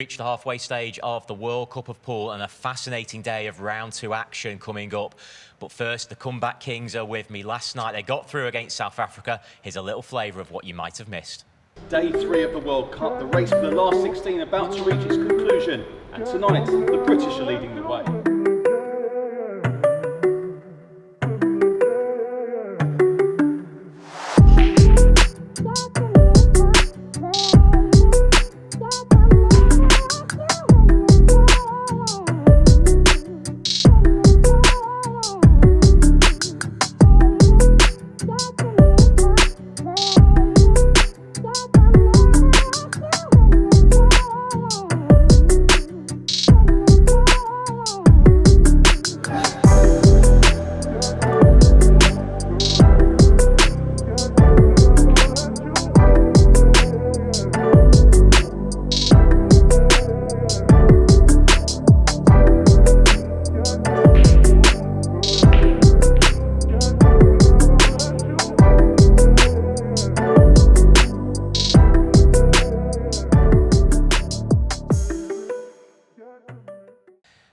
Reached the halfway stage of the World Cup of Pool and a fascinating day of round 2 action coming up. But first, the comeback kings are with me. Last night they got through against South Africa. Here's a little flavour of what you might have missed. Day 3 of the World Cup, the race for the last 16 about to reach its conclusion. And tonight, the British are leading the way.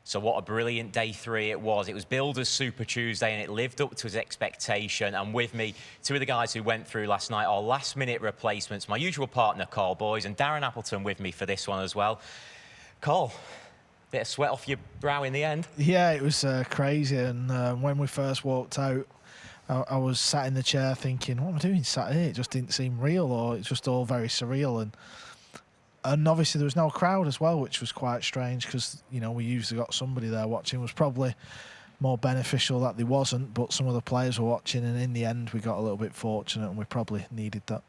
So what a brilliant day 3 it was. It was billed as Super Tuesday and it lived up to its expectation. And with me, 2 of the guys who went through last night are last-minute replacements. My usual partner, Carl Boys, and Darren Appleton with me for this one as well. Carl, bit of sweat off your brow in the end. Yeah, it was crazy. And when we first walked out, I was sat in the chair thinking, what am I doing sat here? It just didn't seem real, or it's just all very surreal. And obviously there was no crowd as well, which was quite strange because, you know, we usually got somebody there watching. It was probably more beneficial that there wasn't, but some of the players were watching, and in the end we got a little bit fortunate and we probably needed that.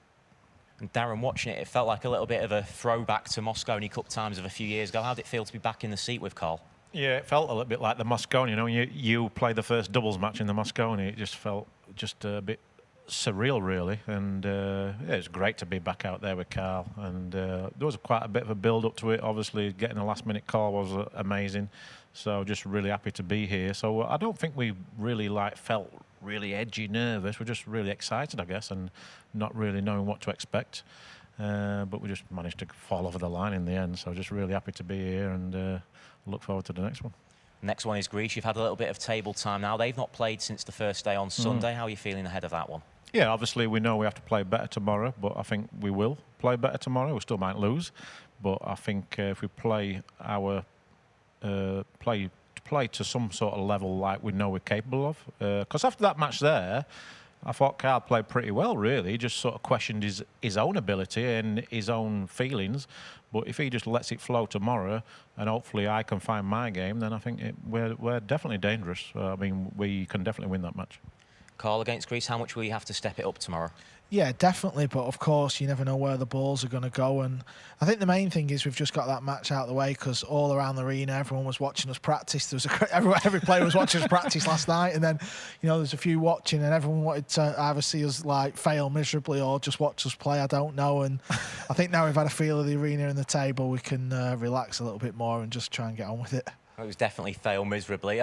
And Darren, watching it, it felt like a little bit of a throwback to Moscone Cup times of a few years ago. How did it feel to be back in the seat with Carl? Yeah, it felt a little bit like the Moscone. You know, you played the first doubles match in the Moscone. It just felt just a bit surreal, really, and yeah, it's great to be back out there with Carl. And there was quite a bit of a build-up to it. Obviously, getting a last-minute call was amazing. So just really happy to be here. So I don't think we really felt really edgy, nervous. We're just really excited, I guess, and not really knowing what to expect. But we just managed to fall over the line in the end. So just really happy to be here and look forward to the next one. Next one is Greece. You've had a little bit of table time now. They've not played since the first day on Sunday. How are you feeling ahead of that one? Yeah, obviously we know we have to play better tomorrow, but I think we will play better tomorrow. We still might lose, but I think if we play our play to some sort of level like we know we're capable of, because after that match there, I thought Carl played pretty well, really. He just sort of questioned his own ability and his own feelings. But if he just lets it flow tomorrow, and hopefully I can find my game, then I think we're definitely dangerous. I mean, we can definitely win that match. Carl, against Greece, how much will you have to step it up tomorrow? Yeah, definitely, but of course you never know where the balls are going to go, and I think the main thing is we've just got that match out of the way, because all around the arena everyone was watching us practice. There was every player was watching us practice last night, and then, you know, there's a few watching, and everyone wanted to either see us like fail miserably or just watch us play. I don't know, and I think now we've had a feel of the arena and the table, we can relax a little bit more and just try and get on with it. It was definitely fail miserably.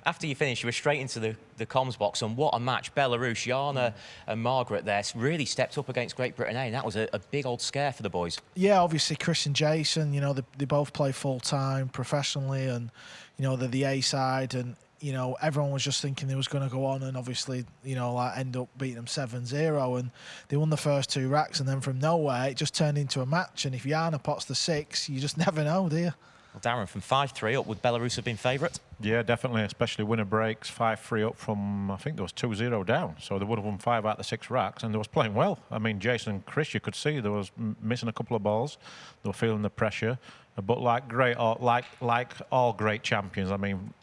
After you finished, you were straight into the comms box, and what a match. Belarus, Jana and Margaret there really stepped up against Great Britain, and that was a big old scare for the boys. Yeah, obviously Chris and Jason, you know, they both play full-time professionally, and, you know, they're the A side, and, you know, everyone was just thinking they was going to go on and obviously, you know, like end up beating them 7-0, and they won the first 2 racks, and then from nowhere it just turned into a match, and if Jana pots the 6, you just never know, do you? Well, Darren, from 5-3 up, would Belarus have been favourite? Yeah, definitely, especially winner breaks, 5-3 up from, I think there was 2-0 down. So they would have won 5 out of the 6 racks, and they was playing well. I mean, Jason and Chris, you could see there was missing a couple of balls. They were feeling the pressure. But like all great champions, I mean,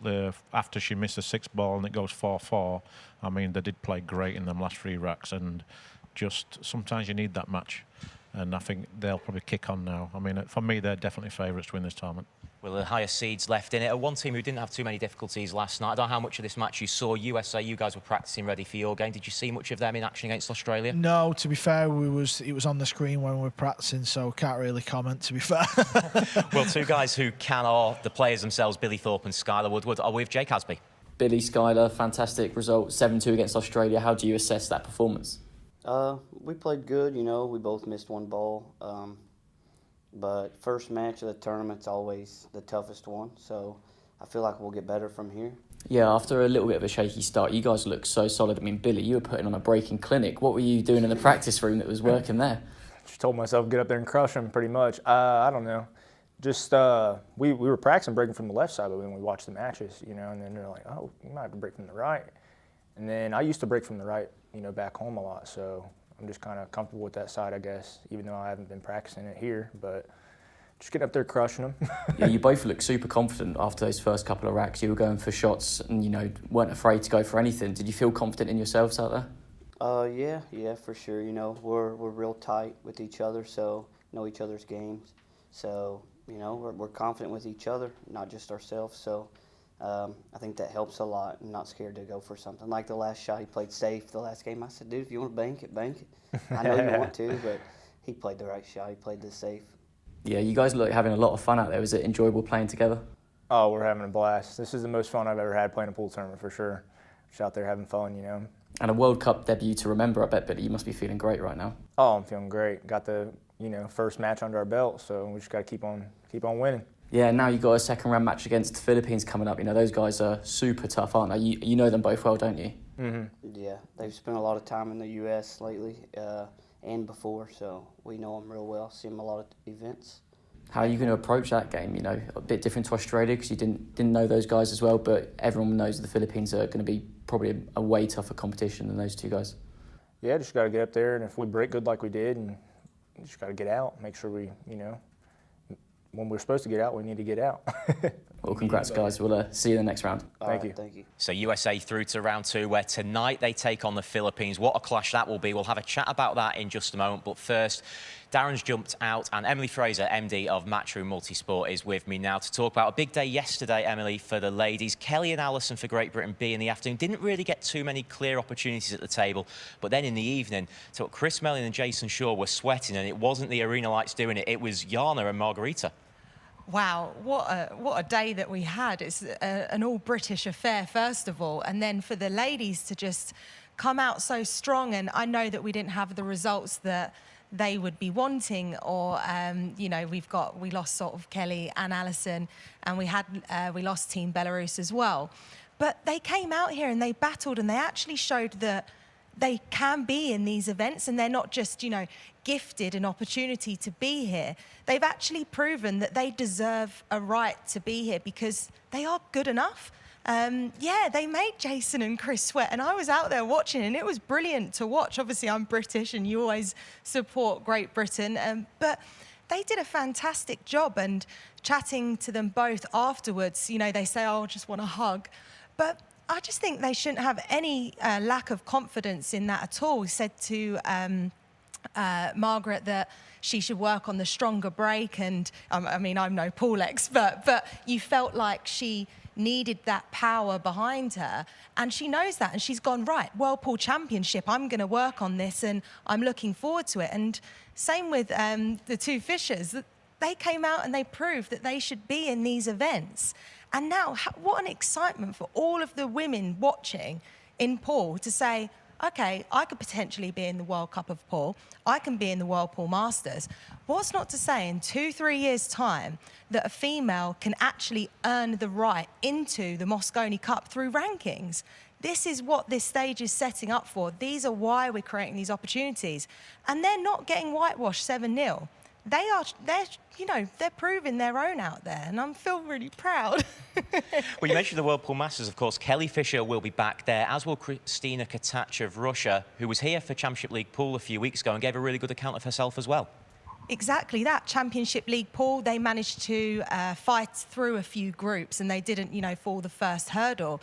after she missed the 6th ball and it goes 4-4, I mean, they did play great in them last 3 racks, and just sometimes you need that match. And I think they'll probably kick on now. I mean, for me, they're definitely favourites to win this tournament. Well, the highest seeds left in it. One team who didn't have too many difficulties last night. I don't know how much of this match you saw. USA, you guys were practising ready for your game. Did you see much of them in action against Australia? No, to be fair, it was on the screen when we were practising, so can't really comment, to be fair. Well, 2 guys who are the players themselves, Billy Thorpe and Skylar Woodward, are with Jake Hasby. Billy, Skylar, fantastic result, 7-2 against Australia. How do you assess that performance? We played good, you know. We both missed 1 ball. but first match of the tournament's always the toughest one, so I feel like we'll get better from here. Yeah, after a little bit of a shaky start, you guys look so solid. I mean, Billy, you were putting on a breaking clinic. What were you doing in the practice room that was working there? Just told myself get up there and crush them pretty much. I don't know. Just we were practicing breaking from the left side, but when we watched the matches, you know, and then they're like, oh, you might have to break from the right. And then I used to break from the right, you know, back home a lot, so I'm just kind of comfortable with that side, I guess, even though I haven't been practicing it here. But just getting up there crushing them. Yeah, you both look super confident after those first couple of racks. You were going for shots and, you know, weren't afraid to go for anything. Did you feel confident in yourselves out there? Yeah, for sure. You know, we're real tight with each other, so know each other's games. So, you know, we're confident with each other, not just ourselves. So I think that helps a lot. I'm not scared to go for something. Like the last shot, he played safe. The last game, I said, dude, if you want to bank it, bank it. I know you want to, but he played the right shot. He played the safe. Yeah, you guys look having a lot of fun out there. Was it enjoyable playing together? Oh, we're having a blast. This is the most fun I've ever had playing a pool tournament for sure. Just out there having fun, you know. And a World Cup debut to remember, I bet, but you must be feeling great right now. Oh, I'm feeling great. Got the, you know, first match under our belt, so we just got to keep on winning. Yeah, now you've got a second round match against the Philippines coming up. You know, those guys are super tough, aren't they? You know them both well, don't you? Mm-hmm. Yeah, they've spent a lot of time in the U.S. lately and before, so we know them real well. See them a lot at events. How are you going to approach that game? You know, a bit different to Australia because you didn't know those guys as well, but everyone knows the Philippines are going to be probably a way tougher competition than those two guys. Yeah, just got to get up there, and if we break good like we did, and just got to get out, make sure we, you know, when we're supposed to get out, we need to get out. Well, congrats, guys. We'll see you in the next round. Thank you. Thank you. So USA through to round 2, where tonight they take on the Philippines. What a clash that will be. We'll have a chat about that in just a moment. But first, Darren's jumped out, and Emily Frazer, MD of Matchroom Multisport, is with me now to talk about a big day yesterday, Emily, for the ladies. Kelly and Alison for Great Britain B in the afternoon didn't really get too many clear opportunities at the table, but then in the evening, so Chris Mellon and Jason Shaw were sweating, and it wasn't the arena lights doing it. It was Jana and Margarita. Wow, what a day that we had. It's an all-British affair, first of all, and then for the ladies to just come out so strong, and I know that we didn't have the results that they would be wanting, or, you know, we lost sort of Kelly and Alison, and we lost Team Belarus as well. But they came out here and they battled, and they actually showed that they can be in these events, and they're not just, you know, gifted an opportunity to be here. They've actually proven that they deserve a right to be here because they are good enough. Yeah, they made Jason and Chris sweat, and I was out there watching, and it was brilliant to watch. Obviously, I'm British, and you always support Great Britain, but they did a fantastic job. And chatting to them both afterwards, you know, they say, oh, I just want a hug. But I just think they shouldn't have any lack of confidence in that at all. We said to Margaret that she should work on the stronger break, and I mean, I'm no pool expert, but you felt like she needed that power behind her, and she knows that, and she's gone, right, World Pool Championship, I'm going to work on this, and I'm looking forward to it. And same with the two Fishers. They came out and they proved that they should be in these events. And now, what an excitement for all of the women watching in pool to say, okay, I could potentially be in the World Cup of Pool. I can be in the World Pool Masters. What's not to say in 2-3 years' time that a female can actually earn the right into the Moscone Cup through rankings? This is what this stage is setting up for. These are why we're creating these opportunities. And they're not getting whitewashed 7-0. They're proving their own out there, and I feel really proud. Well, you mentioned the World Pool Masters, of course. Kelly Fisher will be back there, as will Kristina Katach of Russia, who was here for Championship League Pool a few weeks ago and gave a really good account of herself as well. Exactly that. Championship League Pool, they managed to fight through a few groups, and they didn't, fall the first hurdle.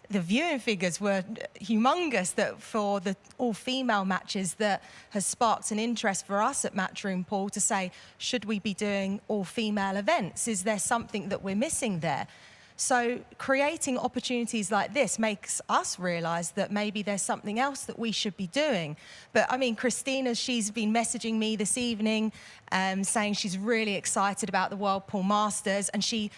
The viewing figures were humongous that for the all-female matches that has sparked an interest for us at Matchroom Pool to say, should we be doing all-female events? Is there something that we're missing there? So creating opportunities like this makes us realise that maybe there's something else that we should be doing. But I mean, Christina, she's been messaging me this evening saying she's really excited about the World Pool Masters, and she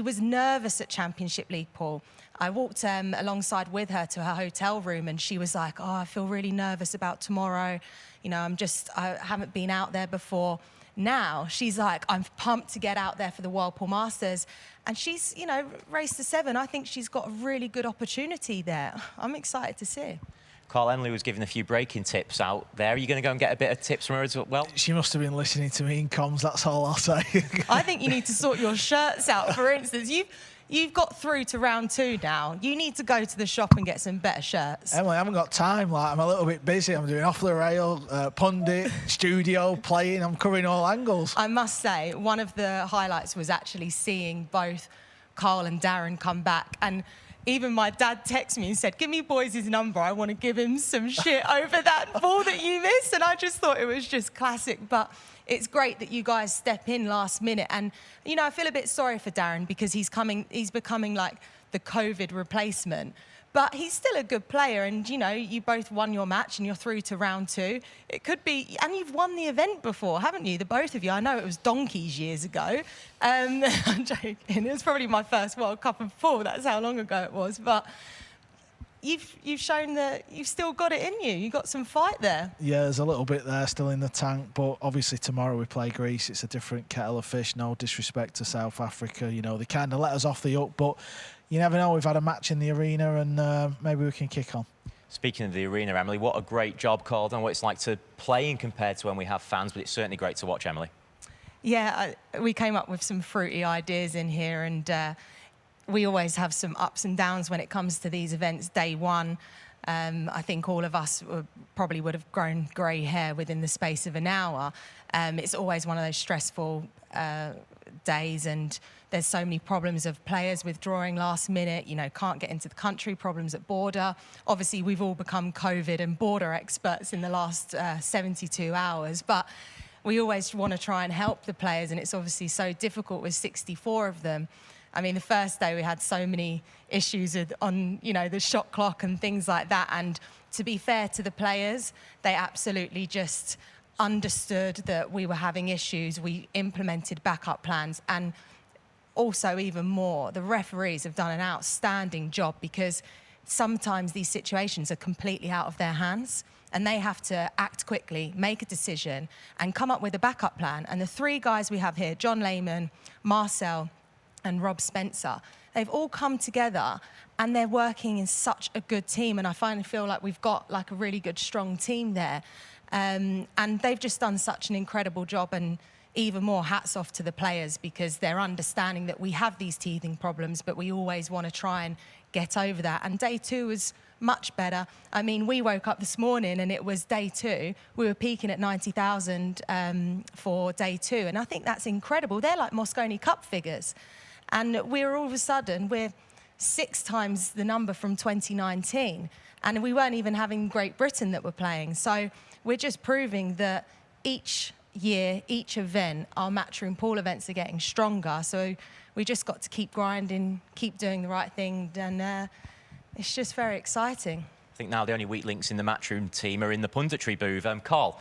was nervous at Championship League Pool. I walked alongside with her to her hotel room, and she was like, oh, I feel really nervous about tomorrow. I haven't been out there before. now she's like, I'm pumped to get out there for the Whirlpool Masters. And she's, you know, raced to 7. I think she's got a really good opportunity there. I'm excited to see. Carl Henley was giving a few breaking tips out there. Are you going to go and get a bit of tips from her as well? She must have been listening to me in comms, that's all I'll say. I think you need to sort your shirts out. For instance, you've got through to round 2 now. You need to go to the shop and get some better shirts. Emily, I haven't got time. Like, I'm a little bit busy. I'm doing off the rail, pundit, studio, playing. I'm covering all angles. I must say, one of the highlights was actually seeing both Carl and Darren come back. And even my dad texted me and said, give me Boyes' number. I want to give him some shit over that ball that you missed. And I just thought it was just classic. But it's great that you guys step in last minute. And, you know, I feel a bit sorry for Darren because he's becoming like the COVID replacement. But he's still a good player. And, you know, you both won your match and you're through to round 2. It could be, and you've won the event before, haven't you? The both of you. I know it was donkeys years ago. I'm joking. It was probably my first World Cup of pool. That's how long ago it was. But you've shown that you've still got it in you. You've got some fight there. Yeah, there's a little bit there still in the tank, but obviously tomorrow we play Greece. It's a different kettle of fish. No disrespect to South Africa. You know, they kind of let us off the hook, but you never know. We've had a match in the arena and maybe we can kick on. Speaking of the arena, Emily, what a great job, Carl. I don't know what it's like to playing compared to when we have fans, but it's certainly great to watch, Emily. Yeah, we came up with some fruity ideas in here, and we always have some ups and downs when it comes to these events. Day one, I think all of us probably would have grown grey hair within the space of an hour. It's always one of those stressful days, and there's so many problems of players withdrawing last minute, you know, can't get into the country, problems at border. Obviously, we've all become COVID and border experts in the last 72 hours, but we always want to try and help the players, and it's obviously so difficult with 64 of them. I mean, the first day we had so many issues on, you know, the shot clock and things like that, and to be fair to the players, they absolutely just understood that we were having issues. We implemented backup plans, and also even more, the referees have done an outstanding job because sometimes these situations are completely out of their hands and they have to act quickly, make a decision and come up with a backup plan. And the 3 guys we have here, John Lehman, Marcel and Rob Spencer, they've all come together and they're working in such a good team. And I finally feel like we've got like a really good, strong team there. And they've just done such an incredible job, and even more hats off to the players because they're understanding that we have these teething problems, but we always want to try and get over that. And day 2 was much better. I mean, we woke up this morning and it was day 2. We were peaking at 90,000 for day 2. And I think that's incredible. They're like Moscone Cup figures. And we're all of a sudden, we're 6 times the number from 2019. And we weren't even having Great Britain that were playing. So we're just proving that each year, each event, our Matchroom pool events are getting stronger. So we just got to keep grinding, keep doing the right thing, and it's just very exciting. I think now the only weak links in the Matchroom team are in the punditry booth. Carl,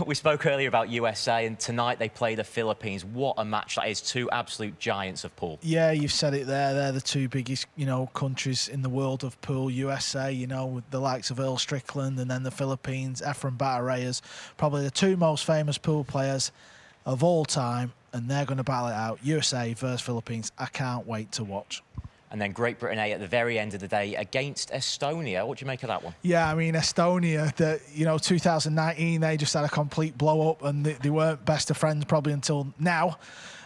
we spoke earlier about USA, and tonight they play the Philippines. What a match that is, 2 absolute giants of pool. Yeah, you've said it there. They're the 2 biggest, you know, countries in the world of pool. USA, you know, with the likes of Earl Strickland, and then the Philippines, Efren Batareas, probably the 2 most famous pool players of all time, and they're going to battle it out. USA versus Philippines. I can't wait to watch. And then Great Britain A at the very end of the day against Estonia. What do you make of that one? Yeah, I mean, Estonia, you know, 2019, they just had a complete blow-up and they weren't best of friends probably until now.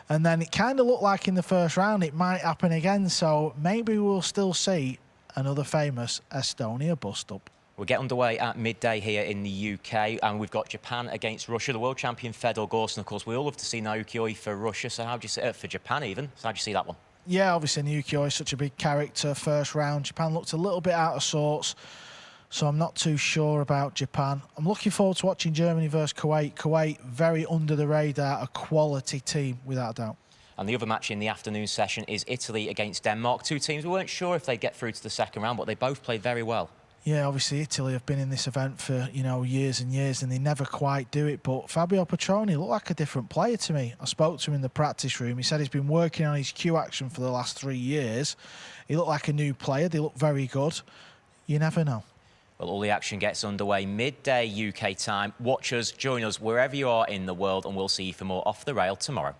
And then it kind of looked like in the first round it might happen again. So maybe we'll still see another famous Estonia bust-up. We'll get underway at midday here in the UK, and we've got Japan against Russia. The world champion Fedor Gorson, of course. We all love to see Naoki Oi for Russia. So how do you see it for Japan even? So how do you see that one? Yeah, obviously Naoki Oi is such a big character. First round, Japan looked a little bit out of sorts, so I'm not too sure about Japan. I'm looking forward to watching Germany versus Kuwait. Kuwait, very under the radar, a quality team, without a doubt. And the other match in the afternoon session is Italy against Denmark. 2 teams we weren't sure if they'd get through to the second round, but they both played very well. Yeah, obviously Italy have been in this event for, you know, years and years, and they never quite do it. But Fabio Petroni looked like a different player to me. I spoke to him in the practice room. He said he's been working on his cue action for the last 3 years. He looked like a new player. They look very good. You never know. Well, all the action gets underway midday UK time. Watch us, join us wherever you are in the world, and we'll see you for more Off the Rail tomorrow.